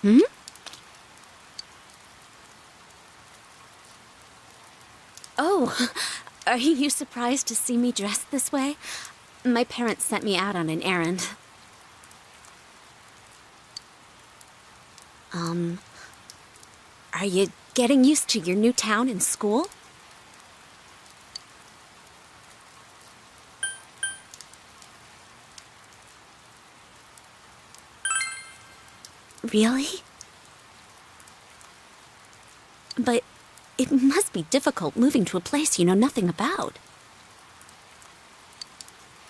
Hmm? Oh, are you surprised to see me dressed this way? My parents sent me out on an errand. Are you getting used to your new town and school? Really? But it must be difficult moving to a place you know nothing about.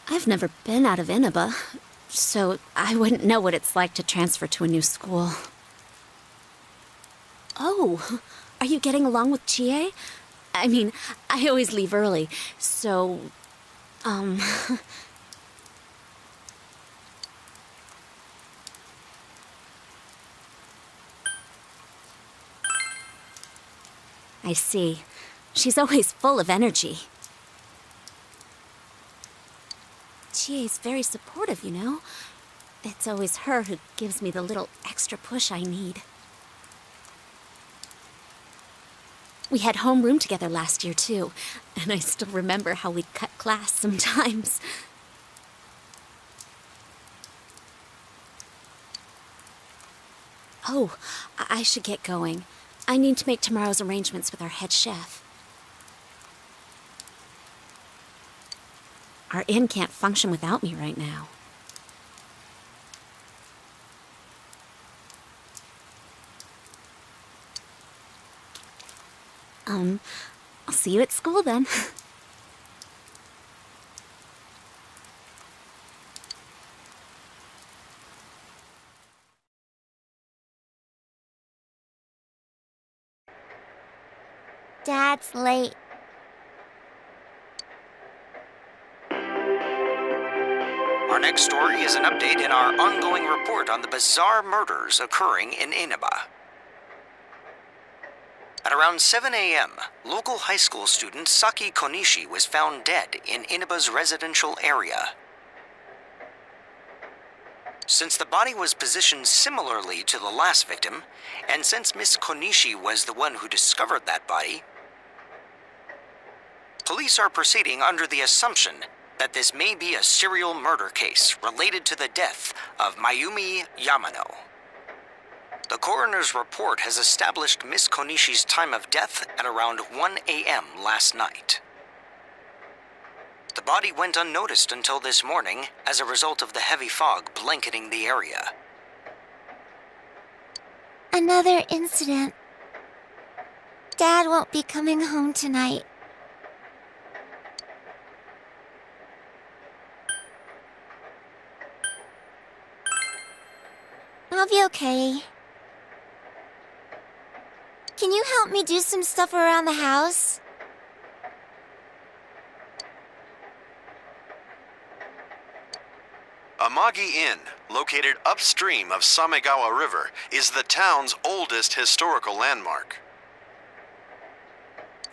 I've never been out of Inaba, so I wouldn't know what it's like to transfer to a new school. Oh, are you getting along with Chie? I mean, I always leave early, so, I see. She's always full of energy. Chie's very supportive, you know? It's always her who gives me the little extra push I need. We had homeroom together last year, too, and I still remember how we'd cut class sometimes. Oh, I should get going. I need to make tomorrow's arrangements with our head chef. Our inn can't function without me right now. I'll see you at school then. Dad's late. Our next story is an update in our ongoing report on the bizarre murders occurring in Inaba. At around 7 a.m., local high school student Saki Konishi was found dead in Inaba's residential area. Since the body was positioned similarly to the last victim, and since Miss Konishi was the one who discovered that body, police are proceeding under the assumption that this may be a serial murder case related to the death of Mayumi Yamano. The coroner's report has established Miss Konishi's time of death at around 1 a.m. last night. The body went unnoticed until this morning as a result of the heavy fog blanketing the area. Another incident. Dad won't be coming home tonight. I'll be okay. Can you help me do some stuff around the house? Amagi Inn, located upstream of Samegawa River, is the town's oldest historical landmark.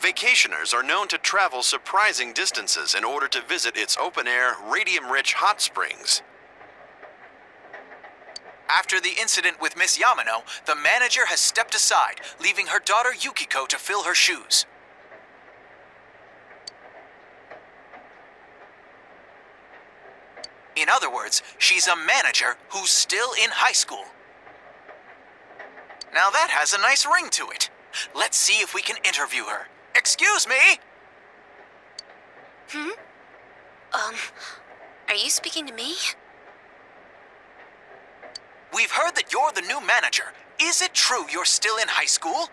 Vacationers are known to travel surprising distances in order to visit its open-air, radium-rich hot springs. After the incident with Miss Yamano, the manager has stepped aside, leaving her daughter Yukiko to fill her shoes. In other words, she's a manager who's still in high school. Now that has a nice ring to it. Let's see if we can interview her. Excuse me? Are you speaking to me? We've heard that you're the new manager. Is it true you're still in high school?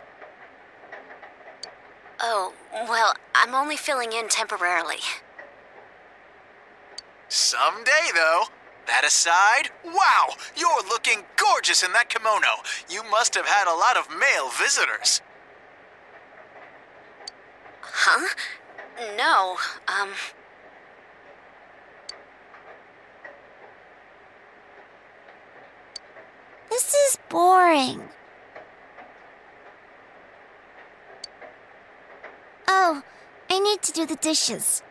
Oh, well, I'm only filling in temporarily. Someday, though. That aside, wow, you're looking gorgeous in that kimono. You must have had a lot of male visitors. Huh? No, This is boring. Oh, I need to do the dishes.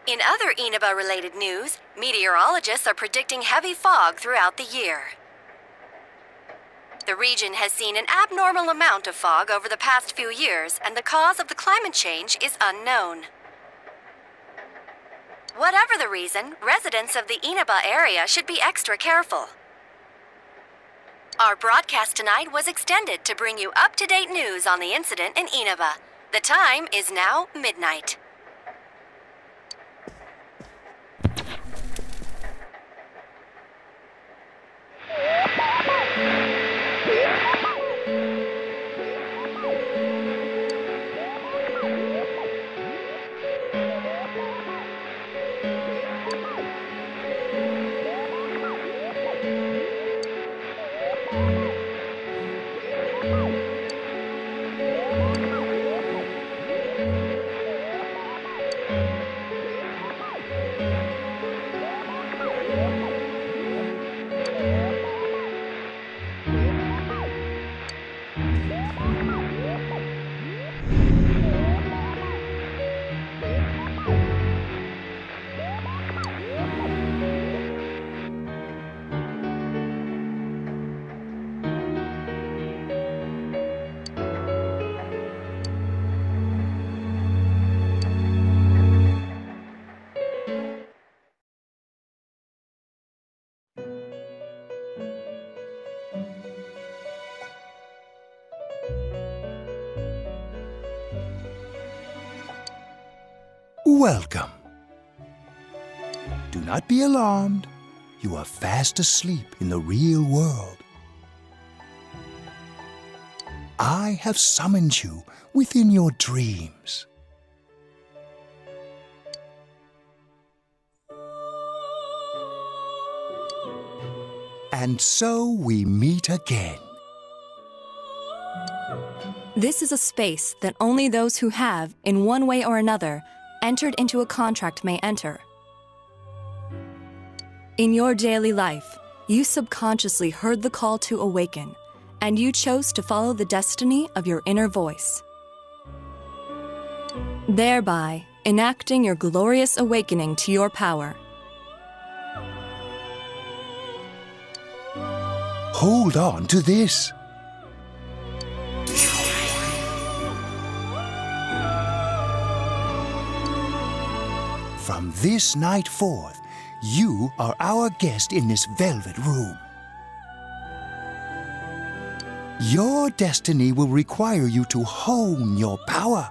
In other Inaba-related news, meteorologists are predicting heavy fog throughout the year. The region has seen an abnormal amount of fog over the past few years, and the cause of the climate change is unknown. Whatever the reason, residents of the Inaba area should be extra careful. Our broadcast tonight was extended to bring you up-to-date news on the incident in Inaba. The time is now midnight. Welcome. Do not be alarmed. You are fast asleep in the real world. I have summoned you within your dreams. And so we meet again. This is a space that only those who have, in one way or another, entered into a contract may enter. In your daily life, you subconsciously heard the call to awaken, and you chose to follow the destiny of your inner voice, thereby enacting your glorious awakening to your power. Hold on to this. From this night forth, you are our guest in this velvet room. Your destiny will require you to hone your power,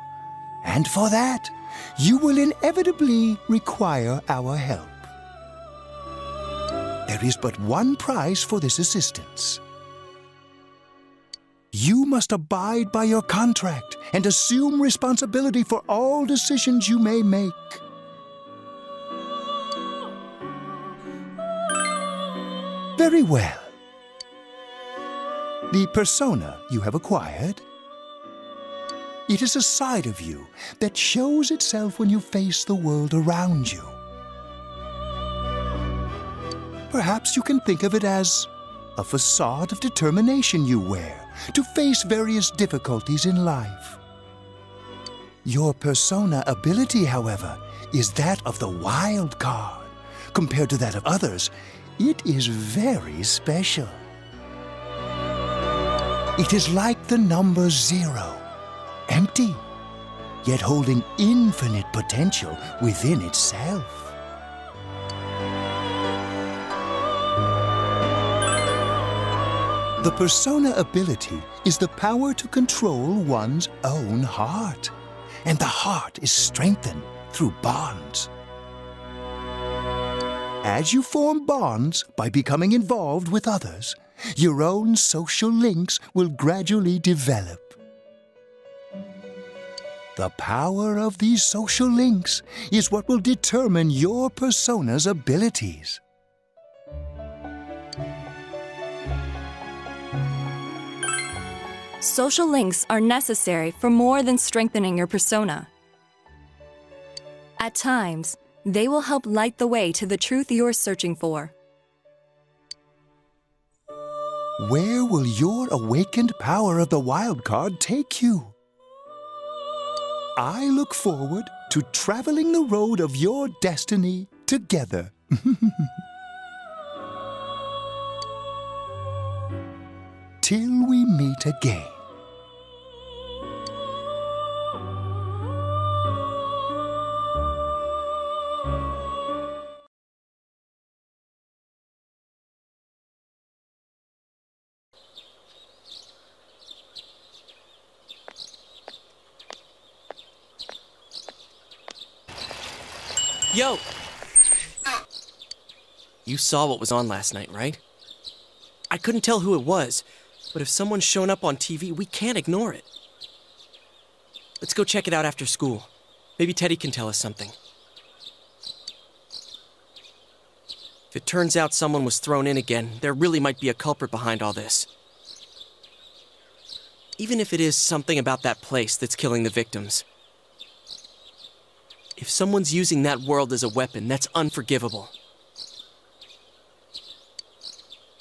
and for that, you will inevitably require our help. There is but one price for this assistance. You must abide by your contract and assume responsibility for all decisions you may make. Very well. The persona you have acquired, it is a side of you that shows itself when you face the world around you. Perhaps you can think of it as a facade of determination you wear to face various difficulties in life. Your persona ability, however, is that of the wild card. Compared to that of others, it is very special. It is like the number 0, empty, yet holding infinite potential within itself. The persona ability is the power to control one's own heart, and the heart is strengthened through bonds. As you form bonds by becoming involved with others, your own social links will gradually develop. The power of these social links is what will determine your persona's abilities. Social links are necessary for more than strengthening your persona. At times, they will help light the way to the truth you're searching for. Where will your awakened power of the wild card take you? I look forward to traveling the road of your destiny together. Till we meet again. Yo! You saw what was on last night, right? I couldn't tell who it was, but if someone's shown up on TV, we can't ignore it. Let's go check it out after school. Maybe Teddy can tell us something. If it turns out someone was thrown in again, there really might be a culprit behind all this. Even if it is something about that place that's killing the victims. If someone's using that world as a weapon, that's unforgivable.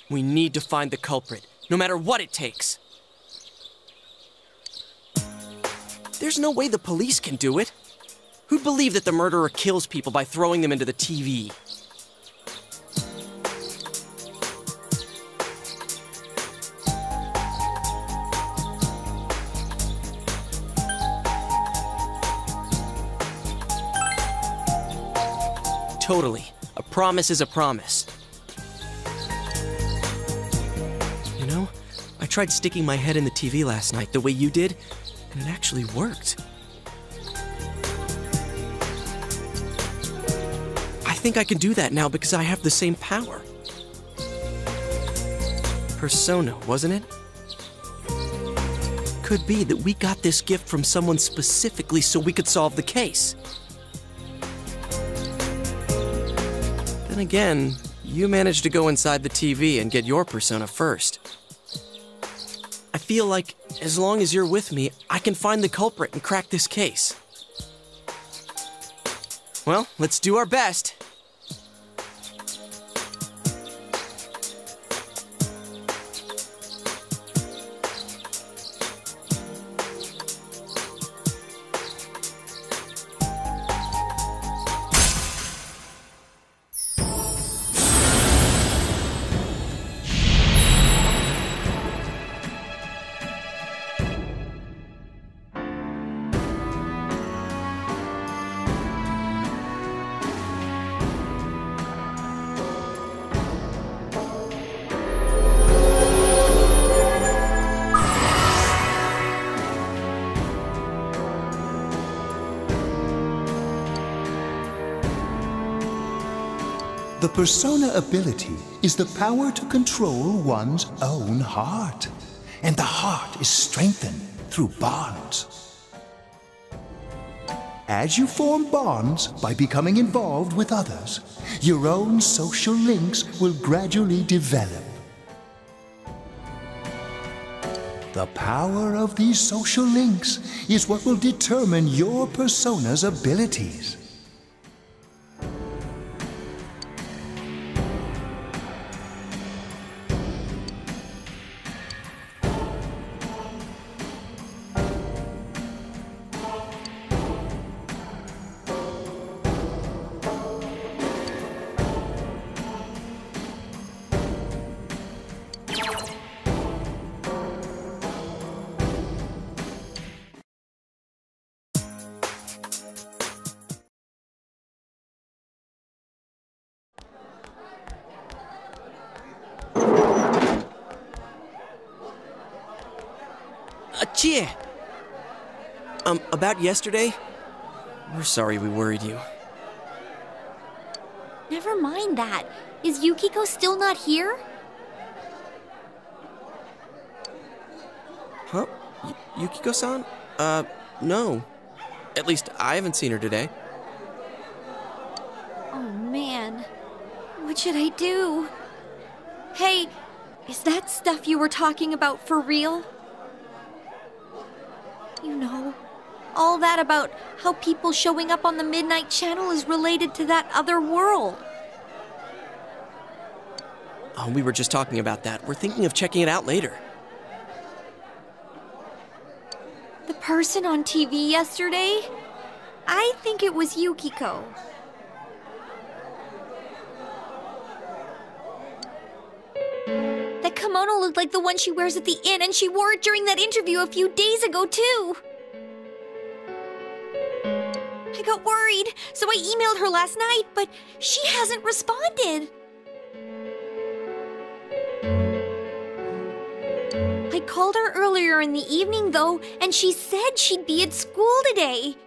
We need to find the culprit, no matter what it takes. There's no way the police can do it. Who'd believe that the murderer kills people by throwing them into the TV? Totally. A promise is a promise. You know, I tried sticking my head in the TV last night the way you did, and it actually worked. I think I can do that now because I have the same power. Persona, wasn't it? Could be that we got this gift from someone specifically so we could solve the case. Then again, you managed to go inside the TV and get your persona first. I feel like, as long as you're with me, I can find the culprit and crack this case. Well, let's do our best. The persona ability is the power to control one's own heart. And the heart is strengthened through bonds. As you form bonds by becoming involved with others, your own social links will gradually develop. The power of these social links is what will determine your persona's abilities. Achie! About yesterday? We're sorry we worried you. Never mind that. Is Yukiko still not here? Huh? Yukiko-san? No. At least I haven't seen her today. Oh man. What should I do? Hey, is that stuff you were talking about for real? You know, all that about how people showing up on the Midnight Channel is related to that other world. Oh, we were just talking about that. We're thinking of checking it out later. The person on TV yesterday? I think it was Yukiko. That kimono looked like the one she wears at the inn, and she wore it during that interview a few days ago, too. I got worried, so I emailed her last night, but she hasn't responded. I called her earlier in the evening, though, and she said she'd be at school today.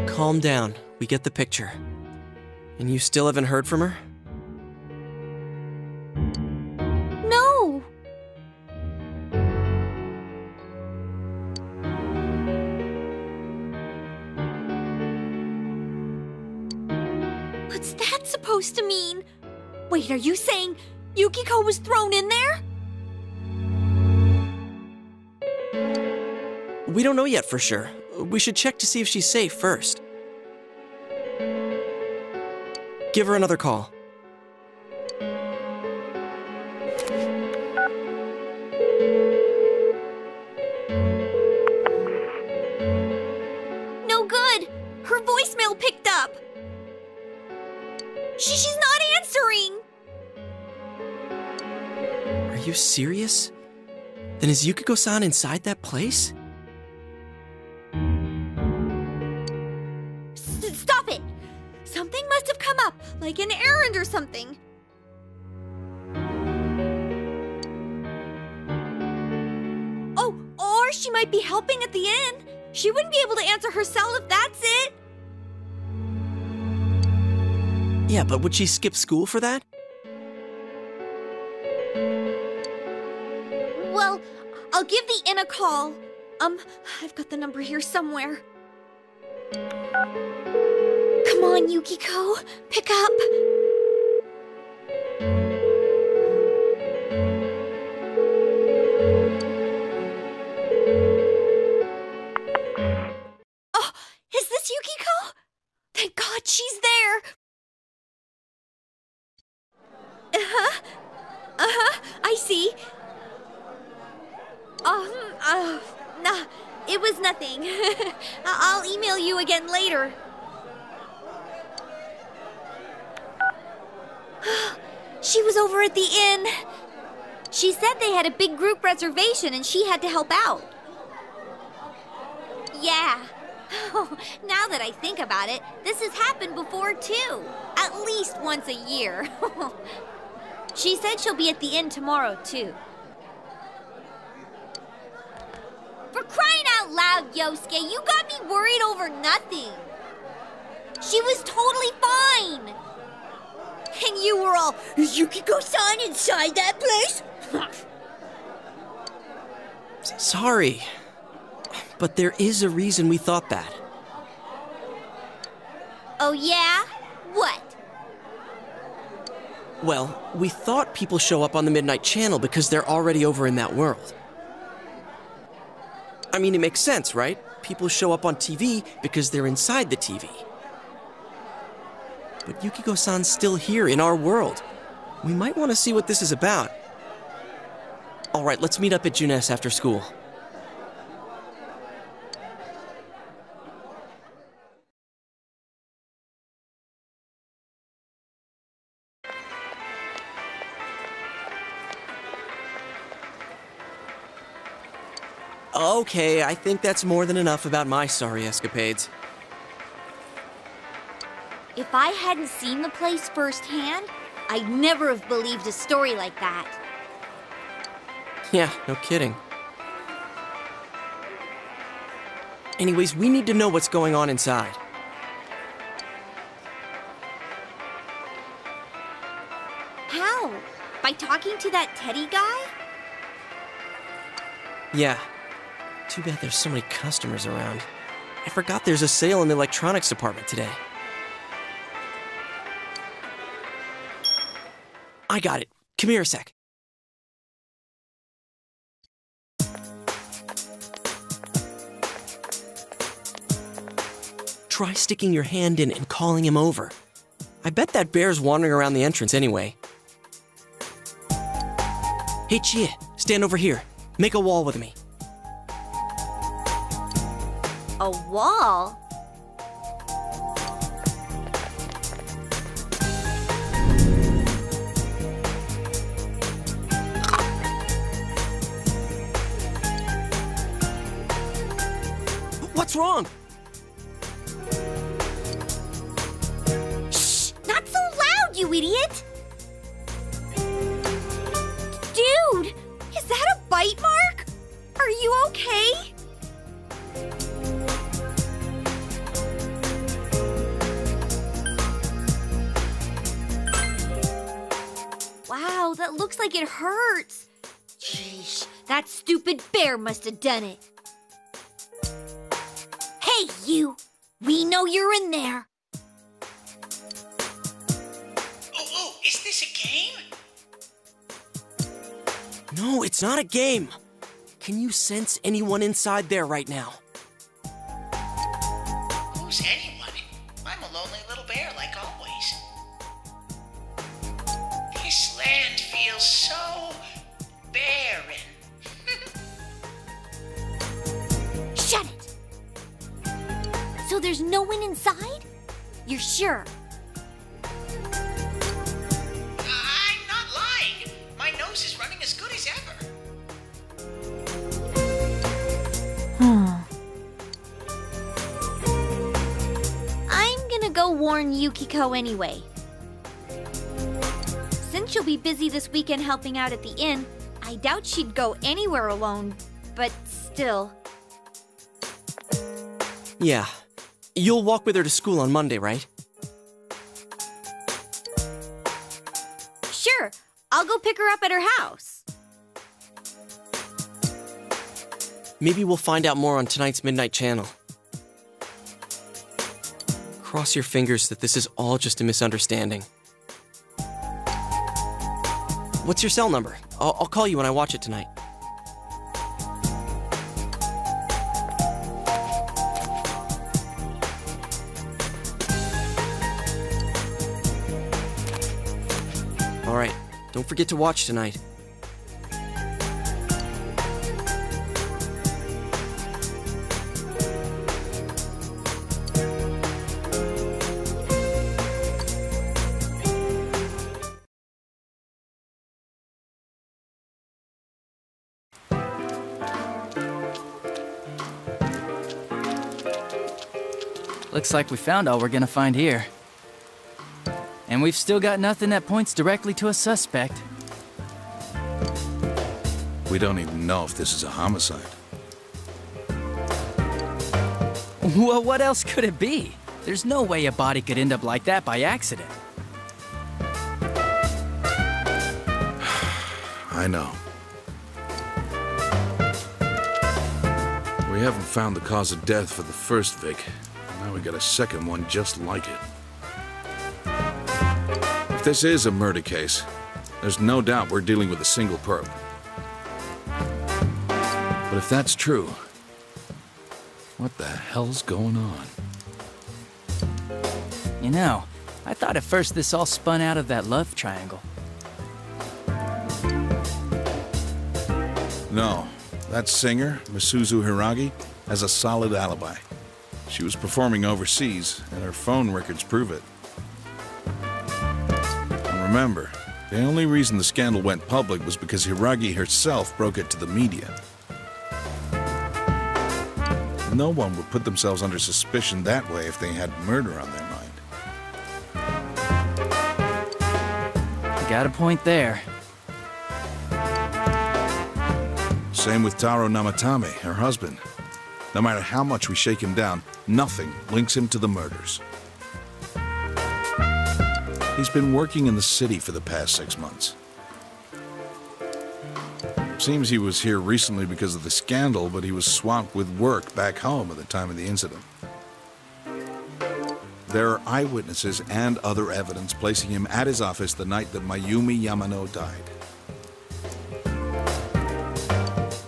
Calm down. We get the picture. And you still haven't heard from her? No. What's that supposed to mean? Wait, are you saying Yukiko was thrown in there? We don't know yet for sure. We should check to see if she's safe first. Give her another call. No good. Her voicemail picked up. She's not answering. Are you serious? Then is Yukiko-san inside that place? Stop it! Something must have come up, like an errand or something. Oh, or she might be helping at the inn. She wouldn't be able to answer her cell if that's it. Yeah, but would she skip school for that? Well, I'll give the inn a call. I've got the number here somewhere. Come on, Yukiko. Pick up. Oh, is this Yukiko? Thank God she's there. I see. Nah, it was nothing. I'll email you again later. She was over at the inn. She said they had a big group reservation and she had to help out. Yeah. Now that I think about it, this has happened before too. At least once a year. She said she'll be at the inn tomorrow too. For crying out loud, Yosuke, you got me worried over nothing. She was totally fine. And you were all, is Yukiko-san inside that place? Sorry. But there is a reason we thought that. Oh yeah? What? Well, we thought people show up on the Midnight Channel because they're already over in that world. I mean, it makes sense, right? People show up on TV because they're inside the TV. But Yukiko-san's still here in our world. We might want to see what this is about. All right, let's meet up at Junes after school. Okay, I think that's more than enough about my sorry escapades. If I hadn't seen the place firsthand, I'd never have believed a story like that. Yeah, no kidding. Anyways, we need to know what's going on inside. How? By talking to that Teddy guy? Yeah. Too bad there's so many customers around. I forgot there's a sale in the electronics department today. I got it. Come here a sec. Try sticking your hand in and calling him over. I bet that bear's wandering around the entrance anyway. Hey, Chia, stand over here. Make a wall with me. A wall? What's wrong? Shh! Not so loud, you idiot! Dude! Is that a bite mark? Are you okay? Wow, that looks like it hurts. Jeez, that stupid bear must have done it. Hey, you! We know you're in there. Oh, is this a game? No, it's not a game. Can you sense anyone inside there right now? Who's anyone? I'm a lonely little bear, like always. This land feels so barren. Shut it! So there's no one inside? You're sure? I'm not lying. My nose is running as good as ever. I'm gonna go warn Yukiko anyway. Since she'll be busy this weekend helping out at the inn, I doubt she'd go anywhere alone, but still. Yeah. You'll walk with her to school on Monday, right? Sure, I'll go pick her up at her house. Maybe we'll find out more on tonight's Midnight Channel. Cross your fingers that this is all just a misunderstanding. What's your cell number? I'll call you when I watch it tonight. All right, don't forget to watch tonight. Looks like we found all we're gonna find here. And we've still got nothing that points directly to a suspect. We don't even know if this is a homicide. Well, what else could it be? There's no way a body could end up like that by accident. I know. We haven't found the cause of death for the first Vic. Now we got a second one just like it. If this is a murder case, there's no doubt we're dealing with a single perp. But if that's true, what the hell's going on? You know, I thought at first this all spun out of that love triangle. No, that singer, Misuzu Hiragi, has a solid alibi. She was performing overseas, and her phone records prove it. And remember, the only reason the scandal went public was because Hiragi herself broke it to the media. No one would put themselves under suspicion that way if they had murder on their mind. You got a point there. Same with Taro Namatame, her husband. No matter how much we shake him down, nothing links him to the murders. He's been working in the city for the past 6 months. Seems he was here recently because of the scandal, but he was swamped with work back home at the time of the incident. There are eyewitnesses and other evidence placing him at his office the night that Mayumi Yamano died.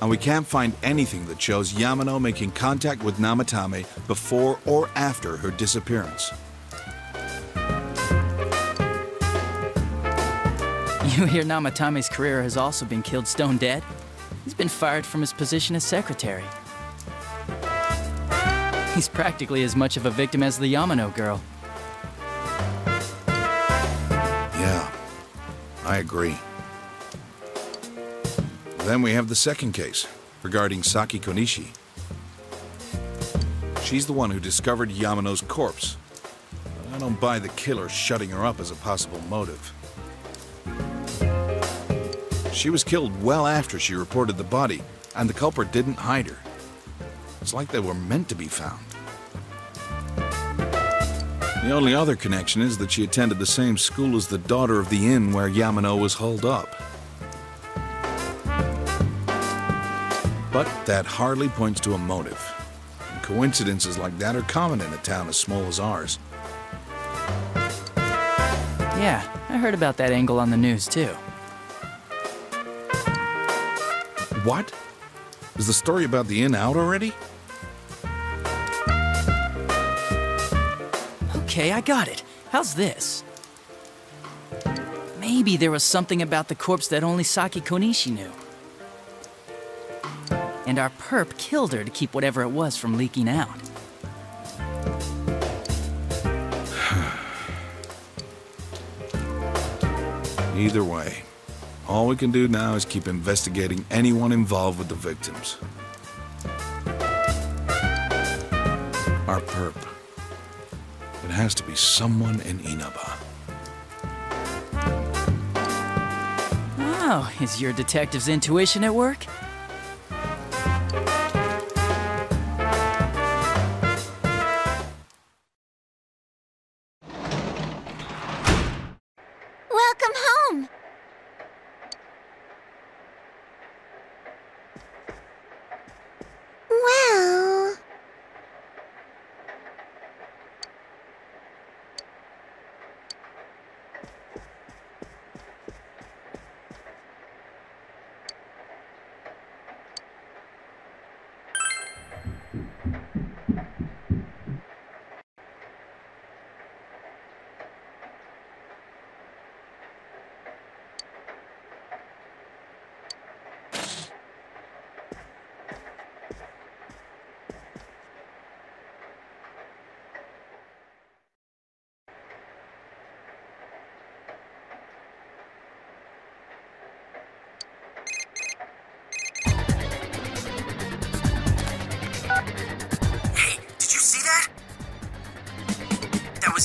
And we can't find anything that shows Yamano making contact with Namatame before or after her disappearance. You hear Namatame's career has also been killed stone dead? He's been fired from his position as secretary. He's practically as much of a victim as the Yamano girl. Yeah, I agree. Then we have the second case, regarding Saki Konishi. She's the one who discovered Yamano's corpse. I don't buy the killer shutting her up as a possible motive. She was killed well after she reported the body, and the culprit didn't hide her. It's like they were meant to be found. The only other connection is that she attended the same school as the daughter of the inn where Yamano was holed up. But that hardly points to a motive. And coincidences like that are common in a town as small as ours. Yeah, I heard about that angle on the news too. What? Is the story about the inn out already? Okay, I got it. How's this? Maybe there was something about the corpse that only Saki Konishi knew. And our perp killed her to keep whatever it was from leaking out. Either way, all we can do now is keep investigating anyone involved with the victims. Our perp. It has to be someone in Inaba. Oh, is your detective's intuition at work? Welcome home! Well...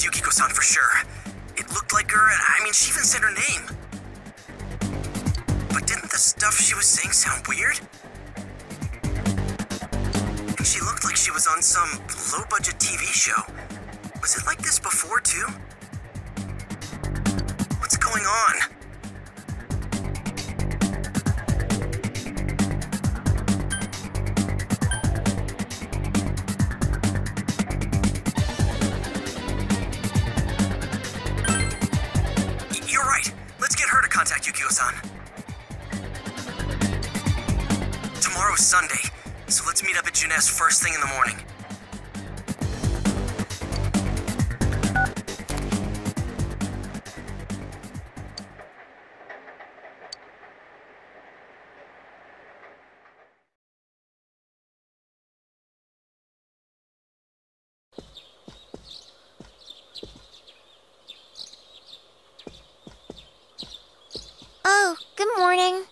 Yukiko-san for sure. It looked like her, and I mean, she even said her name. But didn't the stuff she was saying sound weird? And she looked like she was on some low-budget TV show. Was it like this before, too? What's going on? Contact Yukio-san. Tomorrow's Sunday, so let's meet up at Juness first thing in the morning. Oh, good morning.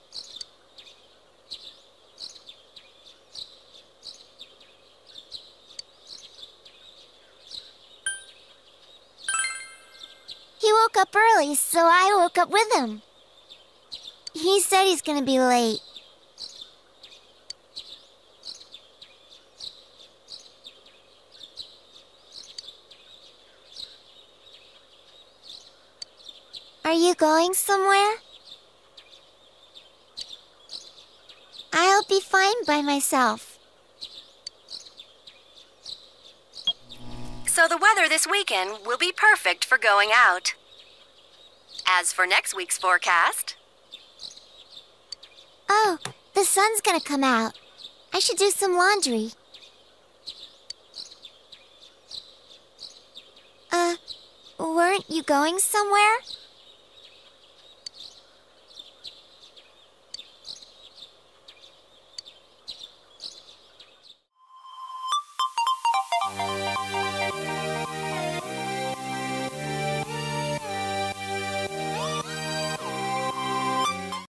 He woke up early, so I woke up with him. He said he's gonna be late. Are you going somewhere? I'll be fine by myself. So the weather this weekend will be perfect for going out. As for next week's forecast... Oh, the sun's gonna come out. I should do some laundry. Weren't you going somewhere?